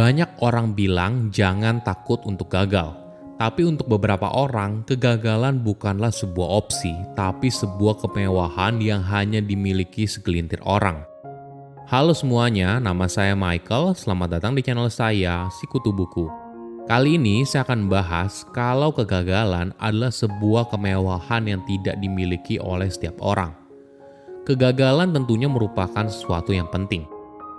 Banyak orang bilang jangan takut untuk gagal. Tapi untuk beberapa orang, kegagalan bukanlah sebuah opsi, tapi sebuah kemewahan yang hanya dimiliki segelintir orang. Halo semuanya, nama saya Michael. Selamat datang di channel saya, Sikutu Buku. Kali ini saya akan bahas kalau kegagalan adalah sebuah kemewahan yang tidak dimiliki oleh setiap orang. Kegagalan tentunya merupakan sesuatu yang penting.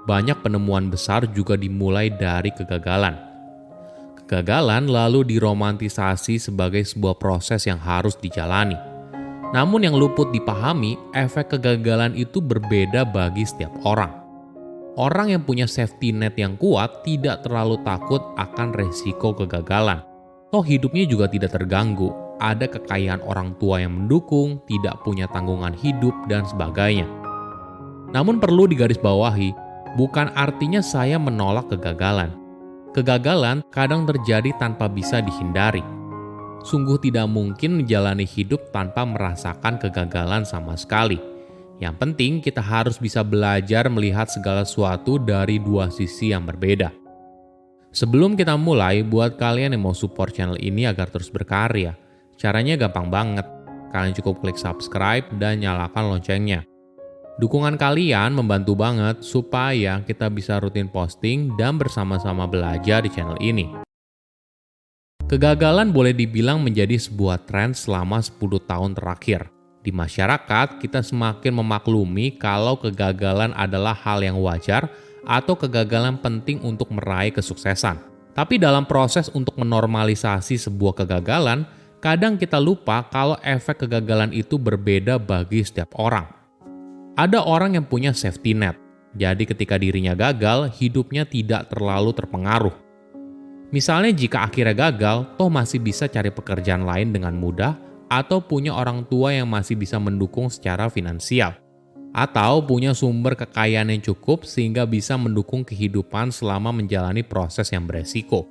Banyak penemuan besar juga dimulai dari kegagalan. Kegagalan lalu diromantisasi sebagai sebuah proses yang harus dijalani. Namun yang luput dipahami, efek kegagalan itu berbeda bagi setiap orang. Orang yang punya safety net yang kuat tidak terlalu takut akan resiko kegagalan. Toh hidupnya juga tidak terganggu, ada kekayaan orang tua yang mendukung, tidak punya tanggungan hidup, dan sebagainya. Namun perlu digarisbawahi, bukan artinya saya menolak kegagalan. Kegagalan kadang terjadi tanpa bisa dihindari. Sungguh tidak mungkin menjalani hidup tanpa merasakan kegagalan sama sekali. Yang penting kita harus bisa belajar melihat segala sesuatu dari dua sisi yang berbeda. Sebelum kita mulai, buat kalian yang mau support channel ini agar terus berkarya, caranya gampang banget. Kalian cukup klik subscribe dan nyalakan loncengnya. Dukungan kalian membantu banget supaya kita bisa rutin posting dan bersama-sama belajar di channel ini. Kegagalan boleh dibilang menjadi sebuah tren selama 10 tahun terakhir. Di masyarakat, kita semakin memaklumi kalau kegagalan adalah hal yang wajar atau kegagalan penting untuk meraih kesuksesan. Tapi dalam proses untuk menormalisasi sebuah kegagalan, kadang kita lupa kalau efek kegagalan itu berbeda bagi setiap orang. Ada orang yang punya safety net, jadi ketika dirinya gagal, hidupnya tidak terlalu terpengaruh. Misalnya jika akhirnya gagal, toh masih bisa cari pekerjaan lain dengan mudah, atau punya orang tua yang masih bisa mendukung secara finansial, atau punya sumber kekayaan yang cukup sehingga bisa mendukung kehidupan selama menjalani proses yang beresiko.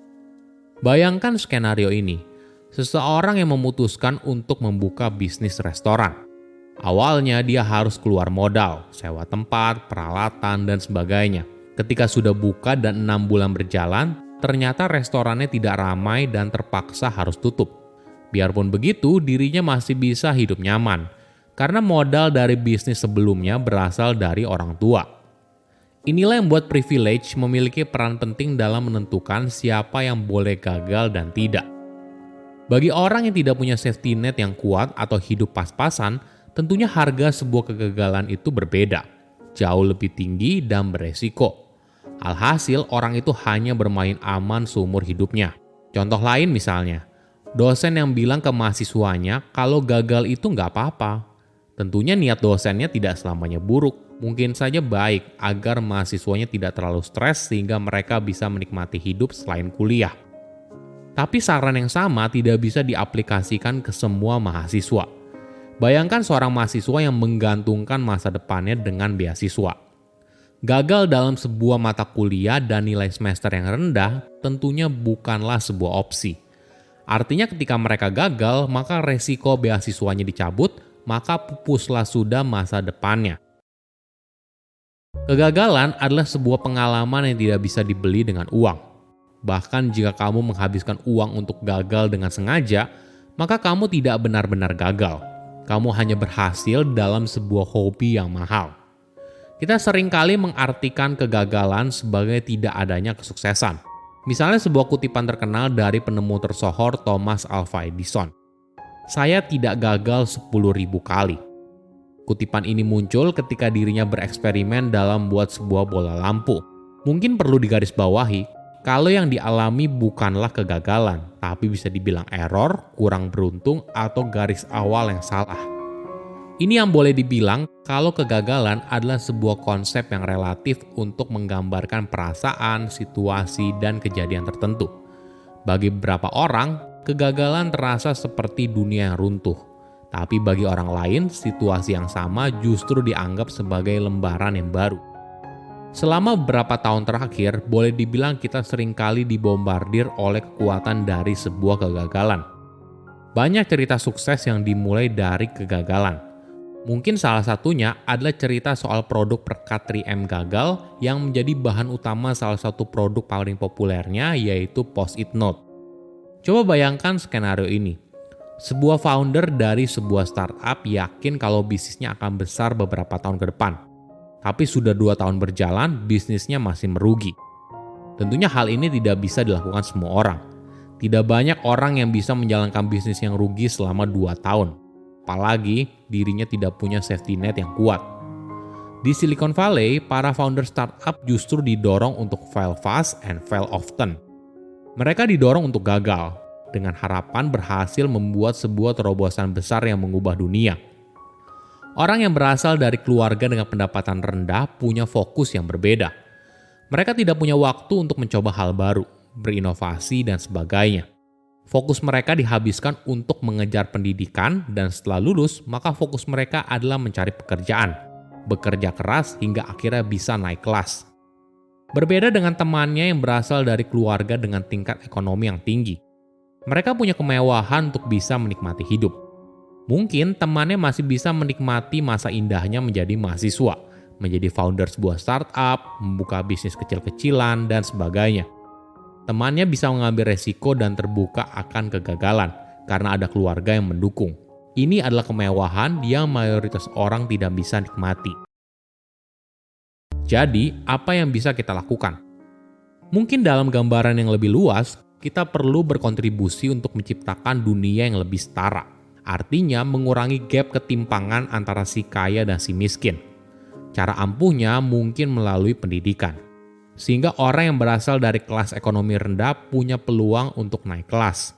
Bayangkan skenario ini, seseorang yang memutuskan untuk membuka bisnis restoran. Awalnya dia harus keluar modal, sewa tempat, peralatan, dan sebagainya. Ketika sudah buka dan 6 bulan berjalan, ternyata restorannya tidak ramai dan terpaksa harus tutup. Biarpun begitu, dirinya masih bisa hidup nyaman, karena modal dari bisnis sebelumnya berasal dari orang tua. Inilah yang membuat privilege memiliki peran penting dalam menentukan siapa yang boleh gagal dan tidak. Bagi orang yang tidak punya safety net yang kuat atau hidup pas-pasan, tentunya harga sebuah kegagalan itu berbeda, jauh lebih tinggi dan beresiko. Alhasil, orang itu hanya bermain aman seumur hidupnya. Contoh lain misalnya, dosen yang bilang ke mahasiswanya kalau gagal itu nggak apa-apa. Tentunya niat dosennya tidak selamanya buruk, mungkin saja baik agar mahasiswanya tidak terlalu stres sehingga mereka bisa menikmati hidup selain kuliah. Tapi saran yang sama tidak bisa diaplikasikan ke semua mahasiswa. Bayangkan seorang mahasiswa yang menggantungkan masa depannya dengan beasiswa. Gagal dalam sebuah mata kuliah dan nilai semester yang rendah tentunya bukanlah sebuah opsi. Artinya ketika mereka gagal, maka resiko beasiswanya dicabut, maka pupuslah sudah masa depannya. Kegagalan adalah sebuah pengalaman yang tidak bisa dibeli dengan uang. Bahkan jika kamu menghabiskan uang untuk gagal dengan sengaja, maka kamu tidak benar-benar gagal. Kamu hanya berhasil dalam sebuah hobi yang mahal. Kita seringkali mengartikan kegagalan sebagai tidak adanya kesuksesan. Misalnya sebuah kutipan terkenal dari penemu tersohor Thomas Alva Edison. Saya tidak gagal 10.000 kali. Kutipan ini muncul ketika dirinya bereksperimen dalam membuat sebuah bola lampu. Mungkin perlu digarisbawahi, kalau yang dialami bukanlah kegagalan, tapi bisa dibilang error, kurang beruntung, atau garis awal yang salah. Ini yang boleh dibilang kalau kegagalan adalah sebuah konsep yang relatif untuk menggambarkan perasaan, situasi, dan kejadian tertentu. Bagi beberapa orang, kegagalan terasa seperti dunia yang runtuh. Tapi bagi orang lain, situasi yang sama justru dianggap sebagai lembaran yang baru. Selama beberapa tahun terakhir, boleh dibilang kita seringkali dibombardir oleh kekuatan dari sebuah kegagalan. Banyak cerita sukses yang dimulai dari kegagalan. Mungkin salah satunya adalah cerita soal produk perkat 3M gagal yang menjadi bahan utama salah satu produk paling populernya, yaitu Post-it Note. Coba bayangkan skenario ini. Sebuah founder dari sebuah startup yakin kalau bisnisnya akan besar beberapa tahun ke depan. Tapi sudah 2 tahun berjalan, bisnisnya masih merugi. Tentunya hal ini tidak bisa dilakukan semua orang. Tidak banyak orang yang bisa menjalankan bisnis yang rugi selama 2 tahun. Apalagi dirinya tidak punya safety net yang kuat. Di Silicon Valley, para founder startup justru didorong untuk fail fast and fail often. Mereka didorong untuk gagal, dengan harapan berhasil membuat sebuah terobosan besar yang mengubah dunia. Orang yang berasal dari keluarga dengan pendapatan rendah punya fokus yang berbeda. Mereka tidak punya waktu untuk mencoba hal baru, berinovasi, dan sebagainya. Fokus mereka dihabiskan untuk mengejar pendidikan, dan setelah lulus, maka fokus mereka adalah mencari pekerjaan, bekerja keras hingga akhirnya bisa naik kelas. Berbeda dengan temannya yang berasal dari keluarga dengan tingkat ekonomi yang tinggi. Mereka punya kemewahan untuk bisa menikmati hidup. Mungkin temannya masih bisa menikmati masa indahnya menjadi mahasiswa, menjadi founder sebuah startup, membuka bisnis kecil-kecilan, dan sebagainya. Temannya bisa mengambil resiko dan terbuka akan kegagalan karena ada keluarga yang mendukung. Ini adalah kemewahan yang mayoritas orang tidak bisa nikmati. Jadi, apa yang bisa kita lakukan? Mungkin dalam gambaran yang lebih luas, kita perlu berkontribusi untuk menciptakan dunia yang lebih setara. Artinya, mengurangi gap ketimpangan antara si kaya dan si miskin. Cara ampuhnya mungkin melalui pendidikan. Sehingga orang yang berasal dari kelas ekonomi rendah punya peluang untuk naik kelas.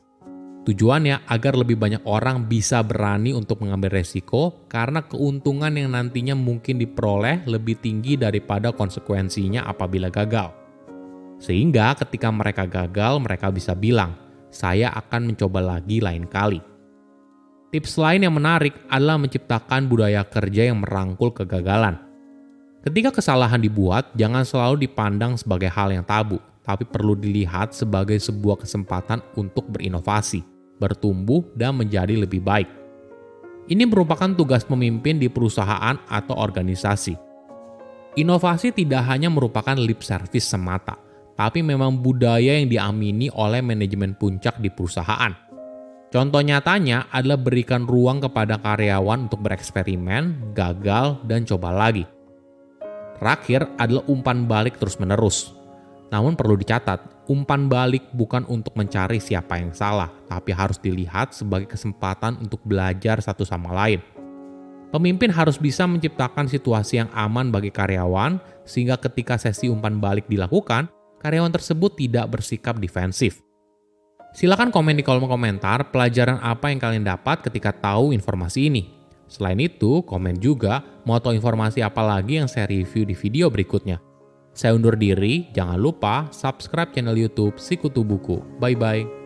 Tujuannya agar lebih banyak orang bisa berani untuk mengambil resiko karena keuntungan yang nantinya mungkin diperoleh lebih tinggi daripada konsekuensinya apabila gagal. Sehingga ketika mereka gagal, mereka bisa bilang, saya akan mencoba lagi lain kali. Tips lain yang menarik adalah menciptakan budaya kerja yang merangkul kegagalan. Ketika kesalahan dibuat, jangan selalu dipandang sebagai hal yang tabu, tapi perlu dilihat sebagai sebuah kesempatan untuk berinovasi, bertumbuh, dan menjadi lebih baik. Ini merupakan tugas pemimpin di perusahaan atau organisasi. Inovasi tidak hanya merupakan lip service semata, tapi memang budaya yang diamini oleh manajemen puncak di perusahaan. Contoh nyatanya adalah berikan ruang kepada karyawan untuk bereksperimen, gagal, dan coba lagi. Terakhir adalah umpan balik terus-menerus. Namun perlu dicatat, umpan balik bukan untuk mencari siapa yang salah, tapi harus dilihat sebagai kesempatan untuk belajar satu sama lain. Pemimpin harus bisa menciptakan situasi yang aman bagi karyawan, sehingga ketika sesi umpan balik dilakukan, karyawan tersebut tidak bersikap defensif. Silakan komen di kolom komentar pelajaran apa yang kalian dapat ketika tahu informasi ini. Selain itu, komen juga mau tahu informasi apa lagi yang saya review di video berikutnya. Saya undur diri, jangan lupa subscribe channel YouTube Sikutu Buku. Bye-bye.